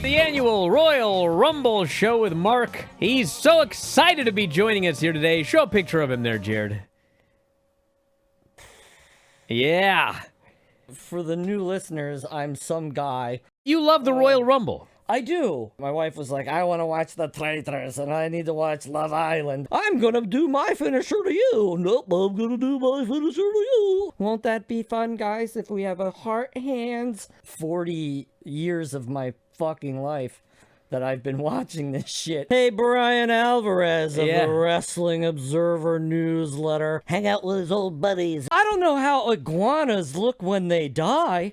the annual Royal Rumble show with Mark. He's so excited to be joining us here today. Show a picture of him there, Jared. Yeah. For the new listeners, I'm some guy. You love the Royal Rumble. I do. My wife was like, I want to watch the traitors, and I need to watch Love Island. I'm going to do my finisher to you. Nope, I'm going to do my finisher to you. Won't that be fun, guys, if we have a heart hands? 40 years of my fucking life that I've been watching this shit. Hey, Brian Alvarez of the Wrestling Observer newsletter. Hang out with his old buddies. I don't know how iguanas look when they die.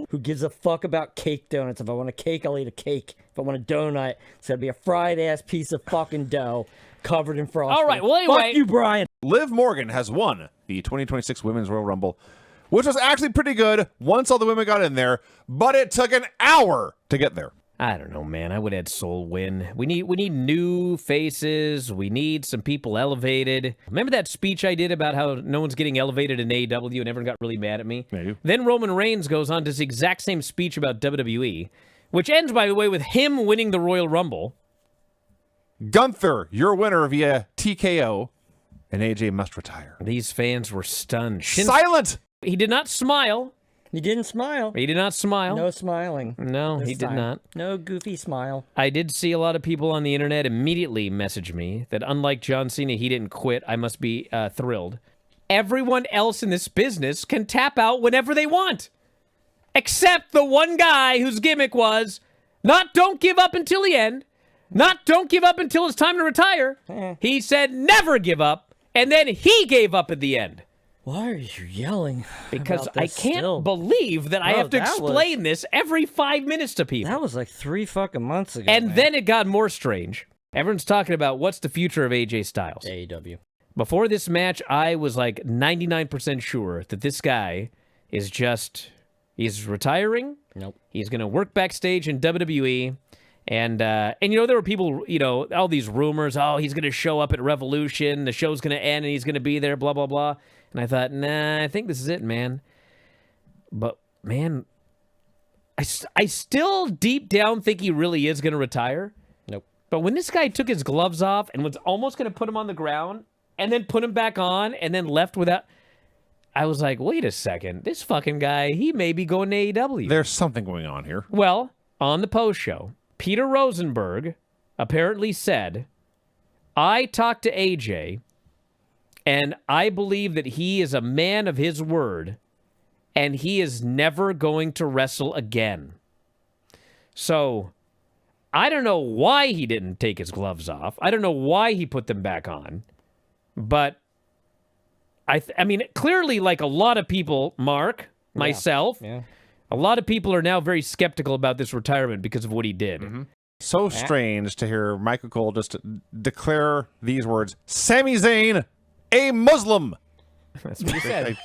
Who gives a fuck about cake donuts? If I want a cake, I'll eat a cake. If I want a donut, it's gonna be a fried-ass piece of fucking dough covered in frosting. All right, well, anyway. Fuck you, Brian. Liv Morgan has won the 2026 Women's Royal Rumble, which was actually pretty good once all the women got in there, but it took an hour to get there. I don't know, man. I would add Soul win. We need new faces. We need some people elevated. Remember that speech I did about how no one's getting elevated in AEW and everyone got really mad at me? Maybe. Then Roman Reigns goes on to this exact same speech about WWE, which ends, by the way, with him winning the Royal Rumble. Gunther, your winner via TKO, and AJ must retire. These fans were stunned. Silent! He did not smile. He didn't smile. He did not smile. No smiling. No, he did not. No goofy smile. I did see a lot of people on the internet immediately message me that unlike John Cena, he didn't quit. I must be thrilled. Everyone else in this business can tap out whenever they want. Except the one guy whose gimmick was not don't give up until the end, not don't give up until it's time to retire. He said never give up, and then he gave up at the end. Why are you yelling? Because I can't believe that I have to explain this every 5 minutes to people. That was like 3 fucking months ago. And then it got more strange. Everyone's talking about what's the future of AJ Styles. AEW. Before this match, I was like 99% sure that this guy is he's retiring. Nope. He's going to work backstage in WWE. And you know, there were people, you know, all these rumors, oh, he's going to show up at Revolution, the show's going to end, and he's going to be there, blah, blah, blah. And I thought, nah, I think this is it, man. But, man, I still deep down think he really is going to retire. Nope. But when this guy took his gloves off and was almost going to put him on the ground and then put him back on and then left without... I was like, wait a second. This fucking guy, he may be going to AEW. There's something going on here. Well, on the post show, Peter Rosenberg apparently said, I talked to AJ, and I believe that he is a man of his word, and he is never going to wrestle again. So, I don't know why he didn't take his gloves off. I don't know why he put them back on. But, I mean, clearly, like a lot of people, Mark, myself, a lot of people are now very skeptical about this retirement because of what he did. Mm-hmm. So strange to hear Michael Cole just declare these words, Sami Zayn, a Muslim. That's what he said.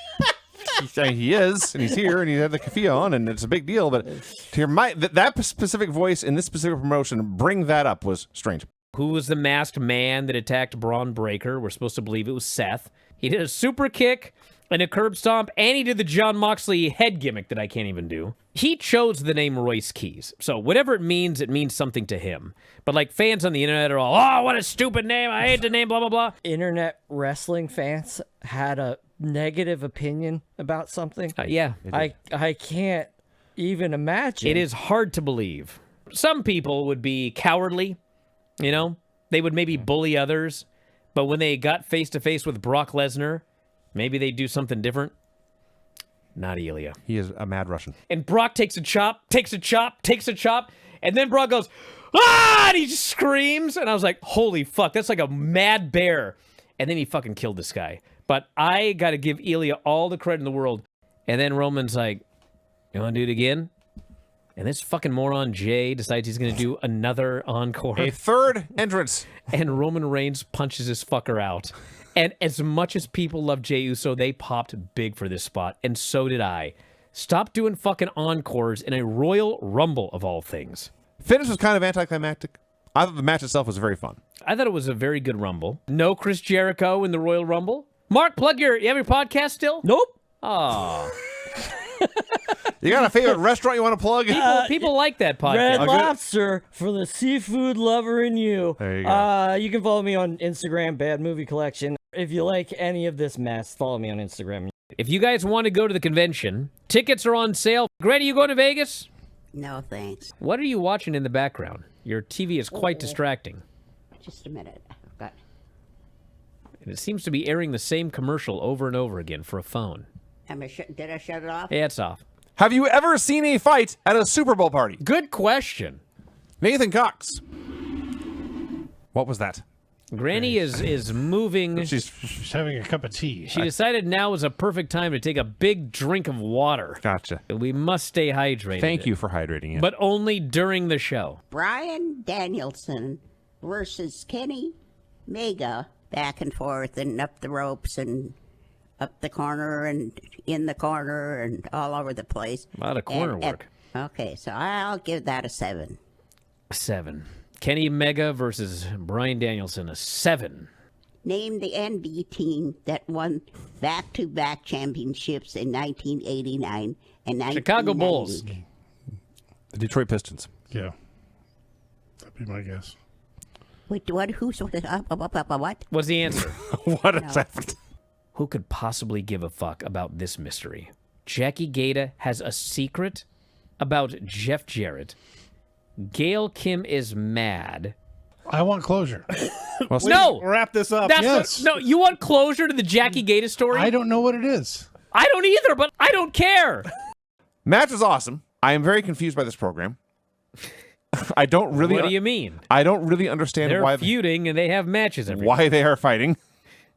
He is, and he's here, and he had the keffiyeh on, and it's a big deal. But to hear that specific voice in this specific promotion bring that up was strange. Who was the masked man that attacked Braun Breaker? We're supposed to believe it was Seth. He did a super kick and a curb stomp, and he did the Jon Moxley head gimmick that I can't even do. He chose the name Royce Keys, so whatever it means something to him. But like fans on the internet are all, oh, what a stupid name, I hate the name, blah, blah, blah. Internet wrestling fans had a negative opinion about something. Yeah. I can't even imagine. It is hard to believe. Some people would be cowardly, you know? They would maybe bully others, but when they got face-to-face with Brock Lesnar, maybe they do something different. Not Ilya. He is a mad Russian. And Brock takes a chop, and then Brock goes, ah! And he just screams. And I was like, holy fuck, that's like a mad bear. And then he fucking killed this guy. But I got to give Ilya all the credit in the world. And then Roman's like, you want to do it again? And this fucking moron Jay decides he's going to do another encore. A third entrance. And Roman Reigns punches this fucker out. And as much as people love Jey Uso, they popped big for this spot, and so did I. Stop doing fucking encores in a Royal Rumble, of all things. Finish was kind of anticlimactic. I thought the match itself was very fun. I thought it was a very good Rumble. No Chris Jericho in the Royal Rumble. Mark, you have your podcast still? Nope. Oh. You got a favorite restaurant you want to plug? People like that podcast. Red good. Lobster for the seafood lover in you. There you go. You can follow me on Instagram, Bad Movie Collection. If you like any of this mess, follow me on Instagram. If you guys want to go to the convention, tickets are on sale. Granny, you going to Vegas? No, thanks. What are you watching in the background? Your TV is quite distracting. Just a minute. I've got... And it seems to be airing the same commercial over and over again for a phone. Did I shut it off? Yeah, it's off. Have you ever seen a fight at a Super Bowl party? Good question. Nathan Cox. What was that? Granny is moving. She's having a cup of tea. She decided now is a perfect time to take a big drink of water. gotcha. We must stay hydrated. Thank you for hydrating it. But only during the show. Bryan Danielson versus Kenny Omega, back and forth and up the ropes and up the corner and in the corner and all over the place. A lot of corner work. Okay, so I'll give that a 7. 7. Kenny Omega versus Bryan Danielson, a 7. Name the NB team that won back-to-back championships in 1989 and 1990. Chicago Bulls. The Detroit Pistons. Yeah. That'd be my guess. Wait, what? Who's what? What? What's the answer? What has happened? Who could possibly give a fuck about this mystery? Jackie Gata has a secret about Jeff Jarrett. Gail Kim is mad. I want closure. Well, No! Wrap this up. That's Yes. no, you want closure to the Jackie Gata story? I don't know what it is. I don't either, but I don't care. match was awesome. I am very confused by this program. I don't really. What do you mean? I don't really understand They're why feuding and they have matches every why they are fighting.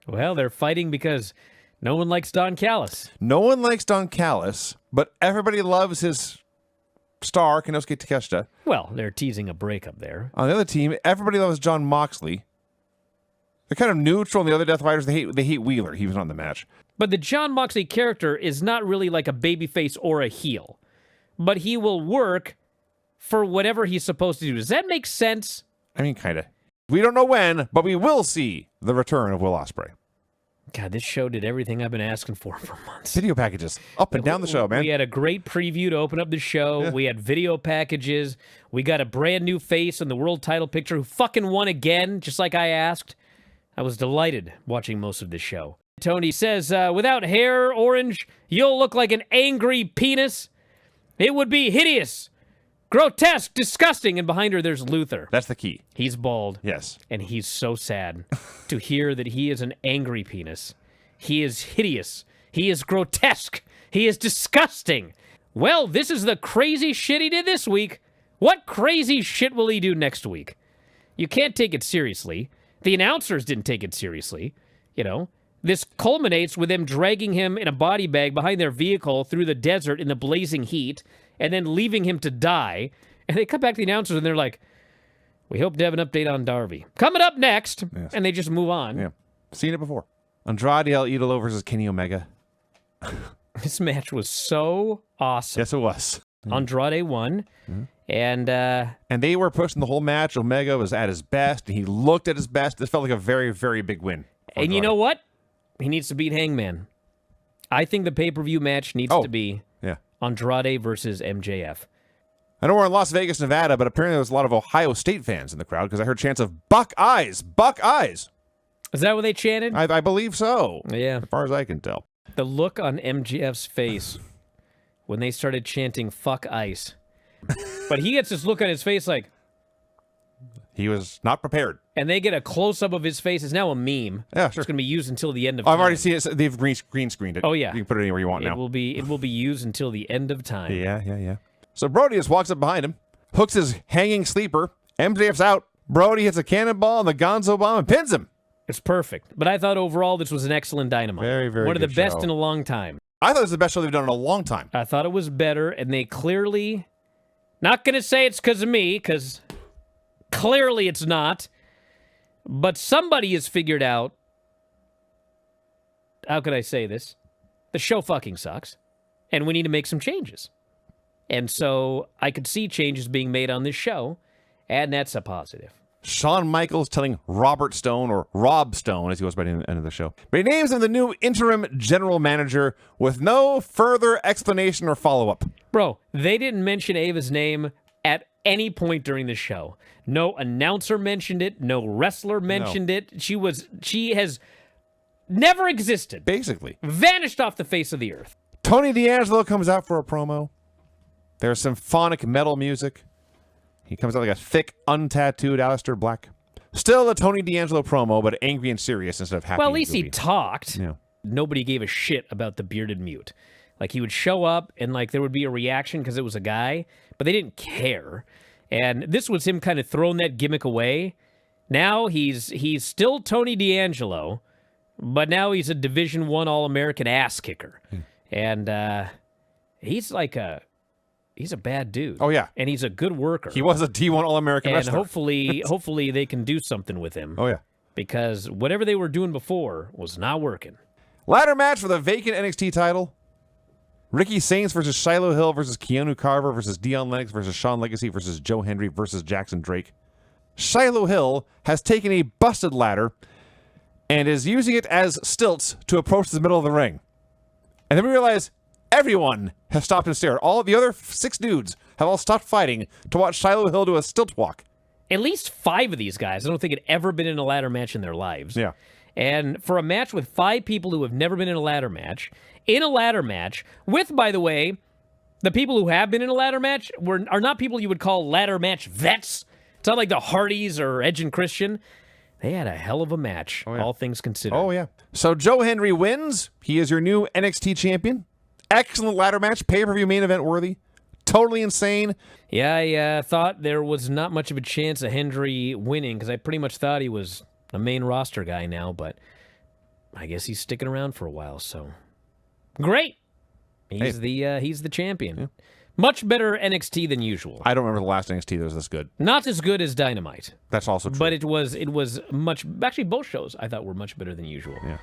Well, they're fighting because no one likes Don Callis. No one likes Don Callis, but everybody loves his star, Konosuke Takeshita. Well, they're teasing a breakup there. On the other team, everybody loves John Moxley. They're kind of neutral, and the other Death Riders, they hate Wheeler. He was on the match. But the John Moxley character is not really like a babyface or a heel. But he will work for whatever he's supposed to do. Does that make sense? I mean, kind of. We don't know when, but we will see the return of Will Ospreay. God, this show did everything I've been asking for months. Video packages up and down the show, man. We had a great preview to open up the show. Yeah. We had video packages. We got a brand new face in the world title picture who fucking won again, just like I asked. I was delighted watching most of this show. Tony says, without hair, Orange, you'll look like an angry penis. It would be hideous, grotesque, disgusting. And behind her, there's Luther. That's the key. He's bald. Yes. And he's so sad to hear that he is an angry penis. He is hideous. He is grotesque. He is disgusting. Well, this is the crazy shit he did this week. What crazy shit will he do next week? You can't take it seriously. The announcers didn't take it seriously. You know, this culminates with them dragging him in a body bag behind their vehicle through the desert in the blazing heat and then leaving him to die. And they come back to the announcers and they're like, we hope to have an update on Darby. Coming up next, Yes. and they just move on. Yeah. Seen it before. Andrade El Idolo versus Kenny Omega. This match was so awesome. Yes, it was. Andrade won, and And they were pushing the whole match. Omega was at his best, and he looked at his best. This felt like a very, very big win. for you Andrade. know what? He needs to beat Hangman. I think the pay-per-view match needs to be Yeah. Andrade versus MJF. I know we're in Las Vegas, Nevada, but apparently there was a lot of Ohio State fans in the crowd because I heard chants of Buck Eyes, Buck Eyes. Is that what they chanted? I believe so, Yeah. as far as I can tell. The look on MJF's face when they started chanting "fuck ice," but he gets this look on his face like, He was not prepared. and they get a close-up of his face. It's now a meme. Yeah, sure. It's going to be used until the end of I've time. already seen it. They've green screened it. Oh, yeah. You can put it anywhere you want It now. will be used until the end of time. Yeah. So Brody just walks up behind him, hooks his hanging sleeper. MJF's out. Brody hits a cannonball and the Gonzo bomb and pins him. It's perfect. But I thought overall this was an excellent Dynamite. Very, very one of the good best show. in a long time. I thought it was the best show they've done in a long time. I thought it was better, and they clearly, not going to say it's because of me, because clearly it's not, but somebody has figured out, how could I say this? The show fucking sucks, and we need to make some changes. And so I could see changes being made on this show, and that's a positive. Shawn Michaels telling Robert Stone, or Rob Stone, as he goes by the end of the show. But he names him the new interim general manager with no further explanation or follow-up. Bro, they didn't mention Ava's name at any point during the show. No announcer mentioned it. No wrestler mentioned it. She has never existed. Basically. Vanished off the face of the earth. Tony D'Angelo comes out for a promo. There's symphonic metal music. He comes out like a thick, untattooed Aleister Black. Still a Tony D'Angelo promo, but angry and serious instead of happy. Well, at least he talked. Yeah. Nobody gave a shit about the bearded mute. Like, he would show up, and, like, there would be a reaction because it was a guy, but they didn't care. And this was him kind of throwing that gimmick away. Now he's still Tony D'Angelo, but now he's a Division I All-American ass kicker. And he's a bad dude. Oh, yeah. And he's a good worker. He was a D1 All-American and wrestler. hopefully they can do something with him. Oh, yeah. Because whatever they were doing before was not working. Ladder match for the vacant NXT title. Ricky Saints versus Shiloh Hill versus Keanu Carver versus Dion Lennox versus Shawn Legacy versus Joe Hendry versus Jackson Drake. Shiloh Hill has taken a busted ladder and is using it as stilts to approach the middle of the ring. And then we realize everyone has stopped and stared. All of the other 6 dudes have all stopped fighting to watch Shiloh Hill do a stilt walk. At least 5 of these guys, I don't think had ever been in a ladder match in their lives. Yeah. And for a match with 5 people who have never been in a ladder match, with, by the way, the people who have been in a ladder match are not people you would call ladder match vets. It's not like the Hardys or Edge and Christian. They had a hell of a match, all things considered. Oh, yeah. So Joe Hendry wins. He is your new NXT champion. Excellent ladder match. Pay-per-view main event worthy. Totally insane. Yeah, I thought there was not much of a chance of Hendry winning because I pretty much thought he was a main roster guy now, but I guess he's sticking around for a while, so great. He's the champion. Yeah. Much better NXT than usual. I don't remember the last NXT that was this good. Not as good as Dynamite. That's also true. But it was much, actually both shows I thought were much better than usual. Yeah.